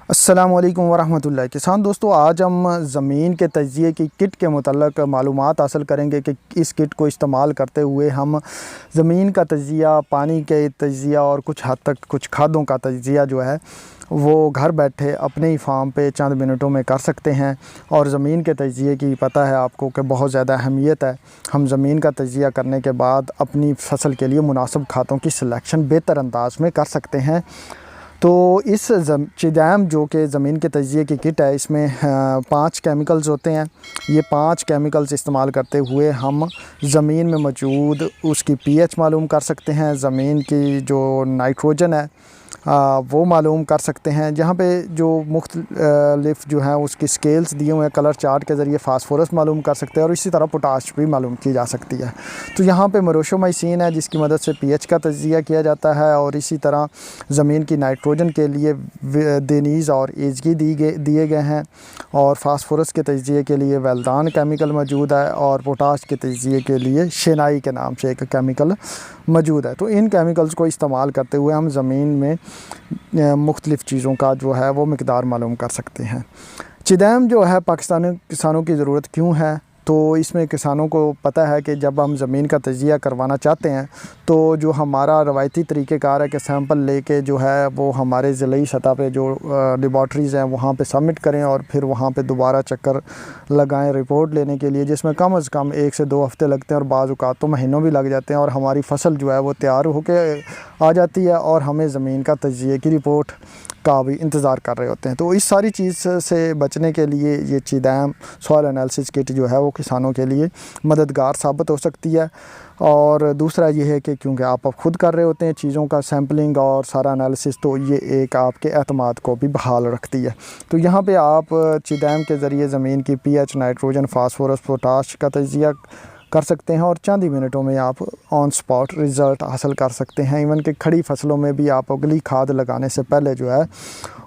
अस्सलामुअलैकुम वरहमतुल्लाह। किसान दोस्तों, आज हम ज़मीन के तज्ज़िये की किट के मुतल्लक़ मालूमात हासिल करेंगे कि इस किट को इस्तेमाल करते हुए हम ज़मीन का तज्ज़िया, पानी के तज्ज़िया और कुछ हद तक कुछ खादों का तज्ज़िया जो है वो घर बैठे अपने ही फार्म पे चंद मिनटों में कर सकते हैं। और ज़मीन के तज्ज़िये की पता है आपको कि बहुत ज़्यादा अहमियत है। हम ज़मीन का तज्ज़िया करने के बाद अपनी फ़सल के लिए मुनासिब खादों की सिलेक्शन बेहतर अंदाज़ में कर सकते हैं। तो इस चिदैम जो कि ज़मीन के तज्ज़िये की किट है, इसमें 5 केमिकल्स होते हैं। ये 5 केमिकल्स इस्तेमाल करते हुए हम ज़मीन में मौजूद उसकी पीएच मालूम कर सकते हैं, ज़मीन की जो नाइट्रोजन है वो मालूम कर सकते हैं। जहाँ पे जो मुख्तलिफ़ जो हैं उसकी स्केल्स दिए हुए हैं, कलर चार्ट के ज़रिए फ़ास्फोरस मालूम कर सकते हैं और इसी तरह पोटाश भी मालूम की जा सकती है। तो यहाँ पे मरोशोमाइसिन है जिसकी मदद से पीएच का तज्ज़िया किया जाता है और इसी तरह ज़मीन की नाइट्रोजन के लिए देनीज़ और एजगी दिए गए हैं। और फ़ास्फोरस के तज्ज़िये के लिए वेल्दान केमिकल मौजूद है और पोटाश के तज्ज़िये के लिए शेनाई के नाम से एक केमिकल मौजूद है। तो इन केमिकल्स को इस्तेमाल करते हुए हम ज़मीन में मुख्तलिफ़ चीज़ों का जो है वो मिक़दार मालूम कर सकते हैं। चिदैम जो है पाकिस्तानी किसानों की ज़रूरत क्यों है? तो इसमें किसानों को पता है कि जब हम ज़मीन का तज्ज़िया करवाना चाहते हैं तो जो हमारा रवायती तरीक़ेकार है कि सैंपल लेके जो है वो हमारे ज़िले सतह पे जो लेबॉर्ट्रीज़ हैं वहाँ पे सबमिट करें और फिर वहाँ पे दोबारा चक्कर लगाएं रिपोर्ट लेने के लिए, जिसमें कम से कम 1 से 2 हफ़्ते लगते हैं और बाज़ औक़ात तो महीनों भी लग जाते हैं और हमारी फ़सल जो है वो तैयार होके आ जाती है और हमें ज़मीन का तज्ज़िये की रिपोर्ट का भी इंतज़ार कर रहे होते हैं। तो इस सारी चीज़ से बचने के लिए ये चिदैम सॉइल एनालिसिस किट जो है वो किसानों के लिए मददगार साबित हो सकती है। और दूसरा ये है कि क्योंकि आप खुद कर रहे होते हैं चीज़ों का सैम्पलिंग और सारा एनालिसिस, तो ये एक आपके एतमाद को भी बहाल रखती है। तो यहाँ पे आप चिदैम के ज़रिए ज़मीन की पीएच, नाइट्रोजन, फ़ास्फोरस, पोटाश का तज्ज़िया कर सकते हैं और चंद ही मिनटों में आप ऑन स्पॉट रिज़ल्ट हासिल कर सकते हैं। इवन कि खड़ी फसलों में भी आप अगली खाद लगाने से पहले जो है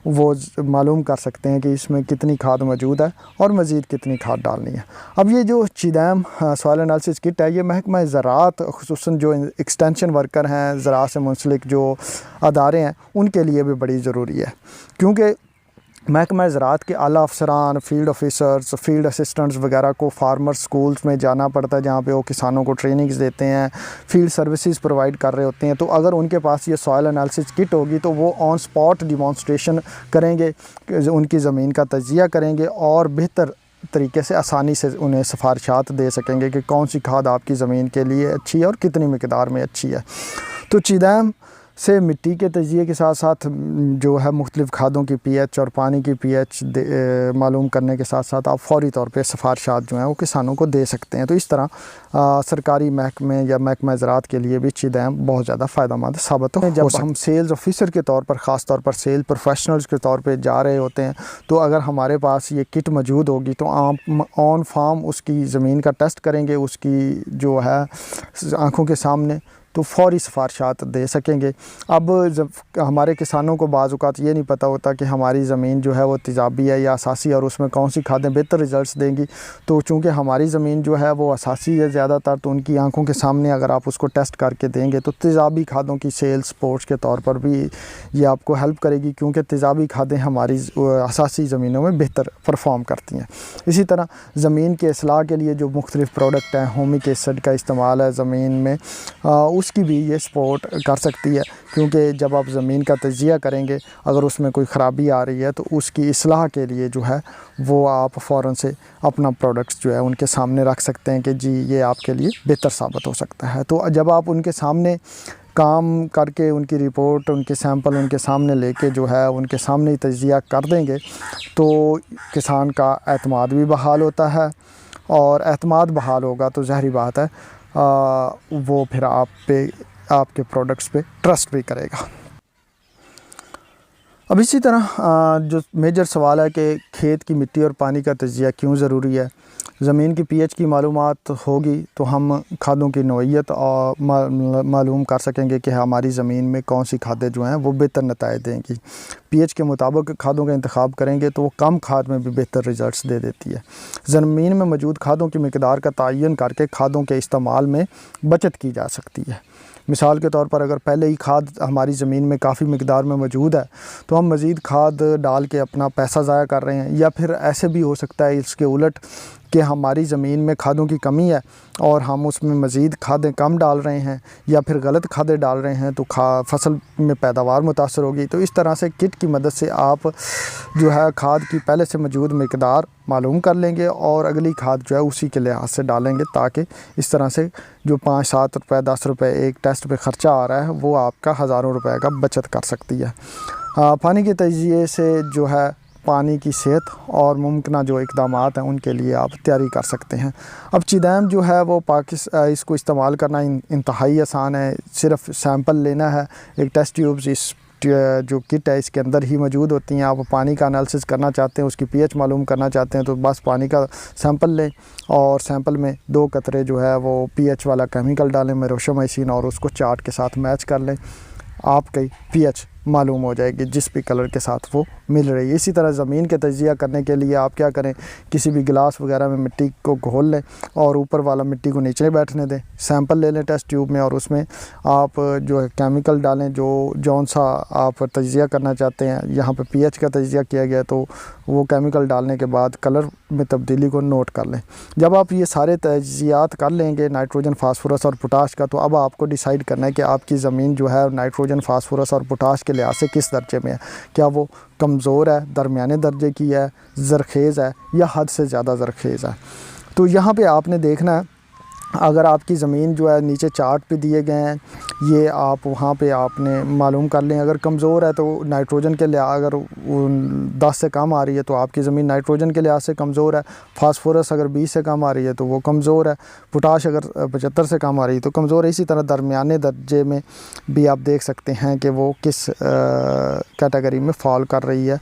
वो मालूम कर सकते हैं कि इसमें कितनी खाद मौजूद है और मज़ीद कितनी खाद डालनी है। अब ये जो चिदैम सॉइल एनालिसिस किट है, ये महकमा ज़राअत ख़ुसूसन जो एक्सटेंशन वर्कर हैं, ज़राअत से मुंसलिक जो अदारे हैं, उनके लिए भी बड़ी ज़रूरी है। क्योंकि महकमा ज़राअत के आला अफसरान, फ़ील्ड ऑफिसर्स, फ़ील्ड असिस्टेंट्स वगैरह को फार्मर स्कूल्स में जाना पड़ता है जहाँ पे वो किसानों को ट्रेनिंग्स देते हैं, फ़ील्ड सर्विसेज प्रोवाइड कर रहे होते हैं। तो अगर उनके पास ये सॉइल एनालिसिस किट होगी तो वो ऑन स्पॉट डिमॉन्स्ट्रेशन करेंगे, उनकी ज़मीन का तज्ज़िया करेंगे और बेहतर तरीके से आसानी से उन्हें सिफारिशात दे सकेंगे कि कौन सी खाद आपकी ज़मीन के लिए अच्छी है और कितनी मिक़दार में अच्छी है। तो चिदैम से मिट्टी के तज्ज़िये के साथ साथ जो है मुख्तलिफ़ खादों की पीएच और पानी की पीएच मालूम करने के साथ साथ आप फ़ौरी तौर पे सिफारिशात जो हैं वो किसानों को दे सकते हैं। तो इस तरह सरकारी महकमे या महकमा ज़राअत के लिए भी चिदैम बहुत ज़्यादा फ़ायदेमंद साबित हो। जब हम सेल्स ऑफिसर के तौर पर, ख़ास तौर पर सेल प्रोफेशनल्स के तौर पर जा रहे होते हैं, तो अगर हमारे पास ये किट मौजूद होगी तो आप ऑन फार्म उसकी ज़मीन का टेस्ट करेंगे, उसकी जो है आँखों के सामने, तो फ़ौरी सिफारिशात दे सकेंगे। अब जब हमारे किसानों को बाज़ औक़ात ये नहीं पता होता कि हमारी ज़मीन जो है वो तेज़ाबी है या असासी और उसमें कौन सी खादें बेहतर रिज़ल्ट्स देंगी। तो चूँकि हमारी ज़मीन जो है वो असासी है ज़्यादातर, तो उनकी आंखों के सामने अगर आप उसको टेस्ट करके देंगे तो तेज़ाबी खादों की सेल स्पोर्ट्स के तौर पर भी ये आपको हेल्प करेगी, क्योंकि तेज़ाबी खादें हमारी असासी ज़मीनों में बेहतर परफॉर्म करती हैं। इसी तरह ज़मीन के इसलाह के लिए जो मुख्तलिफ़ प्रोडक्ट हैं, होमिक एसिड का इस्तेमाल है ज़मीन में, उसकी भी ये सपोर्ट कर सकती है। क्योंकि जब आप ज़मीन का तज्ज़िया करेंगे, अगर उसमें कोई ख़राबी आ रही है तो उसकी इस्लाह के लिए जो है वो आप फ़ौरन से अपना प्रोडक्ट्स जो है उनके सामने रख सकते हैं कि जी ये आपके लिए बेहतर साबित हो सकता है। तो जब आप उनके सामने काम करके उनकी रिपोर्ट, उनके सैंपल उनके सामने लेके जो है उनके सामने ही तज्ज़िया कर देंगे तो किसान का एतमाद भी बहाल होता है और एतमाद बहाल होगा तो ज़ाहिर बात है वो फिर आपके प्रोडक्ट्स पे ट्रस्ट भी करेगा। अब इसी तरह जो मेजर सवाल है कि खेत की मिट्टी और पानी का तज्ज़िया क्यों ज़रूरी है। ज़मीन की पीएच की मालूमात होगी तो हम खादों की नौइयत और मालूम कर सकेंगे कि हमारी ज़मीन में कौन सी खादें जो हैं वो बेहतर नताइज देंगी। पीएच के मुताबिक खादों का इंतखाब करेंगे तो वो कम खाद में भी बेहतर रिज़ल्ट्स दे देती है। ज़मीन में मौजूद खादों की मिक़दार का तयन करके खादों के इस्तेमाल में बचत की जा सकती है। मिसाल के तौर पर अगर पहले ही खाद हमारी ज़मीन में काफ़ी मिकदार में मौजूद है तो हम मज़ीद खाद डाल के अपना पैसा ज़ाया कर रहे हैं, या फिर ऐसे भी हो सकता है इसके उलट कि हमारी ज़मीन में खादों की कमी है और हम उसमें मज़ीद खादें कम डाल रहे हैं या फिर गलत खादें डाल रहे हैं तो फसल में पैदावार मुतासर होगी। तो इस तरह से किट की मदद से आप जो है खाद की पहले से मौजूद मिकदार मालूम कर लेंगे और अगली खाद जो है उसी के लिहाज से डालेंगे, ताकि इस तरह से जो 5-7 रुपये 10 रुपये एक टेस्ट पे ख़र्चा आ रहा है वो आपका हज़ारों रुपए का बचत कर सकती है। पानी के तजिए से जो है पानी की सेहत और मुमकिन जो इक़दाम हैं उनके लिए आप तैयारी कर सकते हैं। अब चिदैम जो है वो इसको इस्तेमाल करना इंतहाई आसान है। सिर्फ सैंपल लेना है, एक टेस्ट ट्यूब्स इस जो किट है इसके अंदर ही मौजूद होती हैं। आप पानी का एनालिसिस करना चाहते हैं, उसकी पीएच मालूम करना चाहते हैं तो बस पानी का सैंपल लें और सैंपल में 2 कतरे जो है वो पीएच वाला केमिकल डालें मेरोशोमाइसिन और उसको चार्ट के साथ मैच कर लें। आपकी पीएच मालूम हो जाएगी जिस भी कलर के साथ वो मिल रही है। इसी तरह ज़मीन के तजिया करने के लिए आप क्या करें, किसी भी गिलास वगैरह में मिट्टी को घोल लें और ऊपर वाला मिट्टी को नीचे बैठने दें। सैंपल ले लें टेस्ट ट्यूब में और उसमें आप जो है केमिकल डालें जो जौन सा आप तजिया करना चाहते हैं। यहाँ पे पीएच का तजिया किया गया तो वो केमिकल डालने के बाद कलर में तब्दीली को नोट कर लें। जब आप ये सारे तजियात कर लेंगे नाइट्रोजन, फास्फोरस और पोटाश का, तो अब आपको डिसाइड करना है कि आपकी ज़मीन जो है नाइट्रोजन, फास्फोरस और पोटाश के लिहाज से किस दर्जे में है। क्या वो कमज़ोर है, दरमियाने दर्जे की है, ज़रखेज़ है या हद से ज़्यादा ज़रखेज़ है। तो यहाँ पे आपने देखना है, अगर आपकी ज़मीन जो है नीचे चार्ट पे दिए गए हैं, ये आप वहाँ पे आपने मालूम कर लें। अगर कमज़ोर है तो नाइट्रोजन के लिहाज अगर 10 से कम आ रही है तो आपकी ज़मीन नाइट्रोजन के लिहाज से कमज़ोर है। फास्फोरस अगर 20 से कम आ रही है तो वो कमज़ोर है। पोटाश अगर 75 से कम आ रही है तो कमज़ोर है। इसी तरह दरमियाने दर्जे में भी आप देख सकते हैं कि वो किस कैटेगरी में फॉल कर रही है।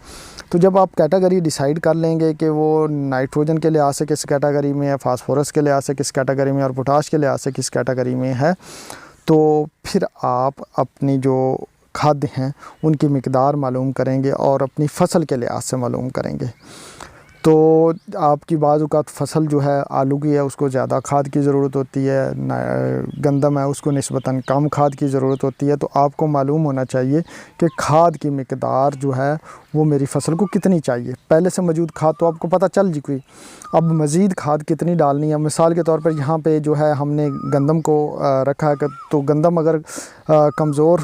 तो जब आप कैटेगरी डिसाइड कर लेंगे कि वो नाइट्रोजन के लिहाज से किस कैटेगरी में है, फास्फोरस के लिहाज से किस कैटेगरी में और पोटाश के लिहाज से किस कैटेगरी में है, तो फिर आप अपनी जो खाद्य हैं उनकी मिकदार मालूम करेंगे और अपनी फ़सल के लिहाज से मालूम करेंगे। तो आपकी बाज़ औक़ात फ़सल जो है आलू की है उसको ज़्यादा खाद की ज़रूरत होती है, गंदम है उसको निस्बतन कम खाद की ज़रूरत होती है। तो आपको मालूम होना चाहिए कि खाद की मिकदार जो है वो मेरी फ़सल को कितनी चाहिए। पहले से मौजूद खाद तो आपको पता चल जी कोई, अब मज़ीद खाद कितनी डालनी है। मिसाल के तौर पर यहाँ पे जो है हमने गंदम को रखा है, तो गंदम अगर कमज़ोर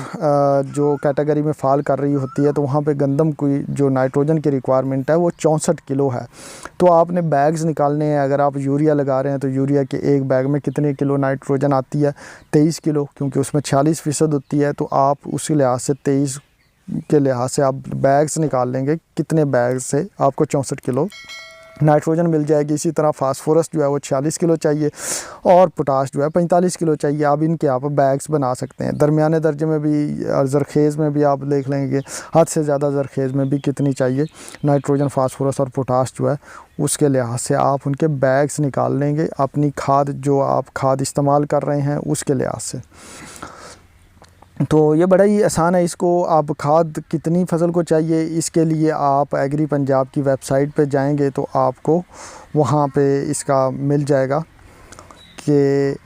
जो कैटेगरी में फ़ॉल कर रही होती है तो वहाँ पे गंदम की जो नाइट्रोजन की रिक्वायरमेंट है वो 64 किलो है। तो आपने बैग्स निकालने हैं। अगर आप यूरिया लगा रहे हैं तो यूरिया के एक बैग में कितने किलो नाइट्रोजन आती है, 23 किलो, क्योंकि उसमें 46% होती है। तो आप उसी लिहाज से 23 के लिहाज से आप बैग्स निकाल लेंगे, कितने बैग से आपको 64 किलो नाइट्रोजन मिल जाएगी। इसी तरह फास्फोरस जो है वो 46 किलो चाहिए और पोटाश जो है 45 किलो चाहिए। अब इनके आप बैग्स बना सकते हैं। दरमियाने दर्जे में भी और ज़रखेज़ में भी आप देख लेंगे, हद से ज़्यादा ज़रखेज़ में भी कितनी चाहिए नाइट्रोजन, फास्फोरस और पोटाश जो है, उसके लिहाज से आप उनके बैग्स निकाल लेंगे अपनी खाद जो आप खाद इस्तेमाल कर रहे हैं उसके लिहाज से। तो ये बड़ा ही आसान है। इसको आप खाद कितनी फ़सल को चाहिए इसके लिए आप एग्री पंजाब की वेबसाइट पे जाएंगे तो आपको वहाँ पे इसका मिल जाएगा कि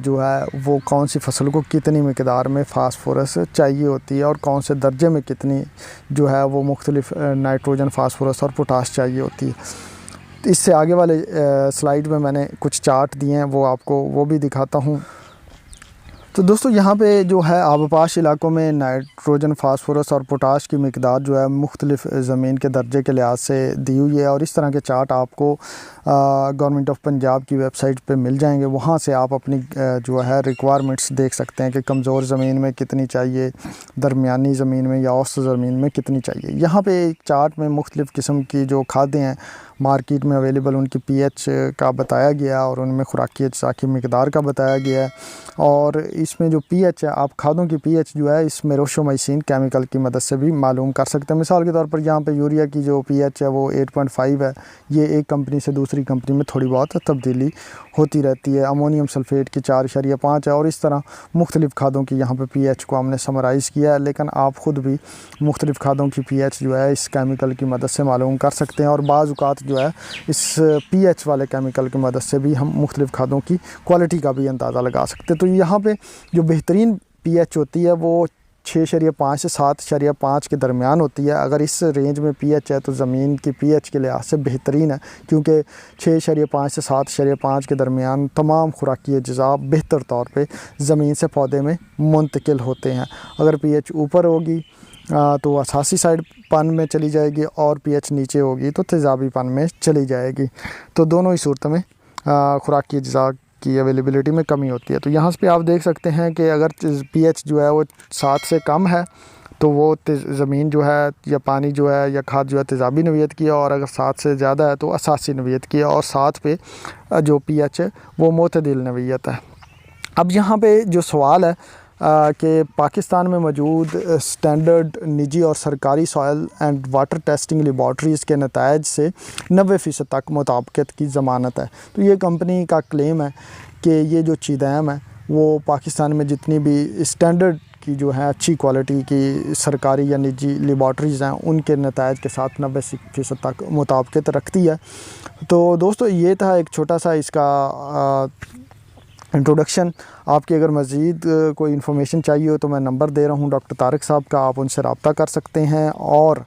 जो है वो कौन सी फ़सल को कितनी मिकदार में फ़ास्फोरस चाहिए होती है और कौन से दर्जे में कितनी जो है वो मुख्तलिफ़ नाइट्रोजन, फ़ास्फोरस और पोटाश चाहिए होती है। इससे आगे वाले स्लाइड में मैंने कुछ चार्ट दिए हैं, वो आपको वो भी दिखाता हूँ। तो दोस्तों यहाँ पे जो है आबपाश इलाकों में नाइट्रोजन, फास्फोरस और पोटाश की मिकदार जो है मुख्तलिफ़ ज़मीन के दर्जे के लिहाज से दी हुई है और इस तरह के चार्ट आपको गवर्नमेंट ऑफ पंजाब की वेबसाइट पे मिल जाएंगे। वहाँ से आप अपनी जो है रिक्वायरमेंट्स देख सकते हैं कि कमज़ोर ज़मीन में कितनी चाहिए, दरमियानी ज़मीन में या औसत ज़मीन में कितनी चाहिए। यहाँ पे एक चार्ट में मुख्तलिफ़ किस्म की जो खादें हैं मार्केट में अवेलेबल उनकी पीएच का बताया गया और उनमें खुराकी अज्जा की मिकदार का बताया गया है। और इसमें जो पीएच है, आप खादों की पीएच जो है इसमें मेरोशोमाइसिन केमिकल की मदद से भी मालूम कर सकते हैं। मिसाल के तौर पर यहाँ पे यूरिया की जो पीएच है वो 8.5 है। ये एक कंपनी से दूसरी कंपनी में थोड़ी बहुत तब्दीली होती रहती है। अमोनियम सल्फेट की 4.5 है और इस तरह मुख्तलिफ़ खादों की यहाँ पे पीएच को हमने समराइज़ किया है। लेकिन आप ख़ुद भी मुख्तलिफ़ खादों की पीएच जो है इस केमिकल की मदद से मालूम कर सकते हैं और बाज़ औक़ात जो है इस पीएच वाले केमिकल की मदद से भी हम मुख्तलिफ़ खादों की क्वालिटी का भी अंदाज़ा लगा सकते हैं। तो यहाँ पे जो बेहतरीन पीएच होती है वो 6.5 से 7.5 के दरमियान होती है। अगर इस रेंज में पीएच है तो ज़मीन की पीएच के लिहाज से बेहतरीन है, क्योंकि 6.5 से 7.5 के दरमियान तमाम खुराकी अज्जा बेहतर तौर पे ज़मीन से पौधे में मुंतकिल होते हैं। अगर पीएच ऊपर होगी तो असासी साइड पन में चली जाएगी, और पीएच नीचे होगी तो तेज़ाबी पन में चली जाएगी। तो दोनों ही सूरत में खुराकी अज्जा की अवेलेबिलिटी में कमी होती है। तो यहाँ पे आप देख सकते हैं कि अगर पीएच जो है वो 7 से कम है तो वो ज़मीन जो है या पानी जो है या खाद जो है तेज़ाबी नौइयत की है, और अगर 7 से ज़्यादा है तो असासी नौइयत की है, और 7 पे जो पीएच है वो मोतदिल नौइयत है। अब यहाँ पे जो सवाल है कि पाकिस्तान में मौजूद स्टैंडर्ड निजी और सरकारी soil and water testing laboratories के नतायज से 90% तक मुताबिकत की ज़मानत है। तो ये कंपनी का क्लेम है कि ये जो चीदैम है वो पाकिस्तान में जितनी भी स्टैंडर्ड की जो है अच्छी क्वालिटी की सरकारी या निजी लेबॉर्ट्रीज़ हैं उनके नतायज के साथ 90% तक मुताबिकत रखती है। तो दोस्तों ये था एक छोटा सा इसका इंट्रोडक्शन। आपकी अगर मज़ीद कोई इन्फॉर्मेशन चाहिए हो तो मैं नंबर दे रहा हूँ डॉक्टर तारिक साहब का, आप उनसे रब्ता कर सकते हैं, और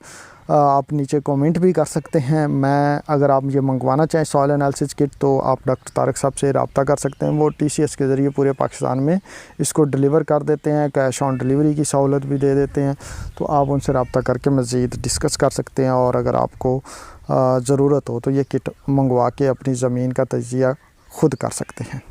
आप नीचे कमेंट भी कर सकते हैं। मैं अगर आप ये मंगवाना चाहें सॉइल एनालिसिस किट तो आप डॉक्टर तारिक साहब से रब्ता कर सकते हैं। वो TCS के ज़रिए पूरे पाकिस्तान में इसको डिलीवर कर देते हैं, कैश ऑन डिलीवरी की सहूलत भी दे देते हैं। तो आप उनसे रब्ता करके मज़ीद डिस्कस कर सकते हैं, और अगर आपको ज़रूरत हो तो ये किट मंगवा के अपनी ज़मीन का तजिया ख़ुद कर सकते हैं।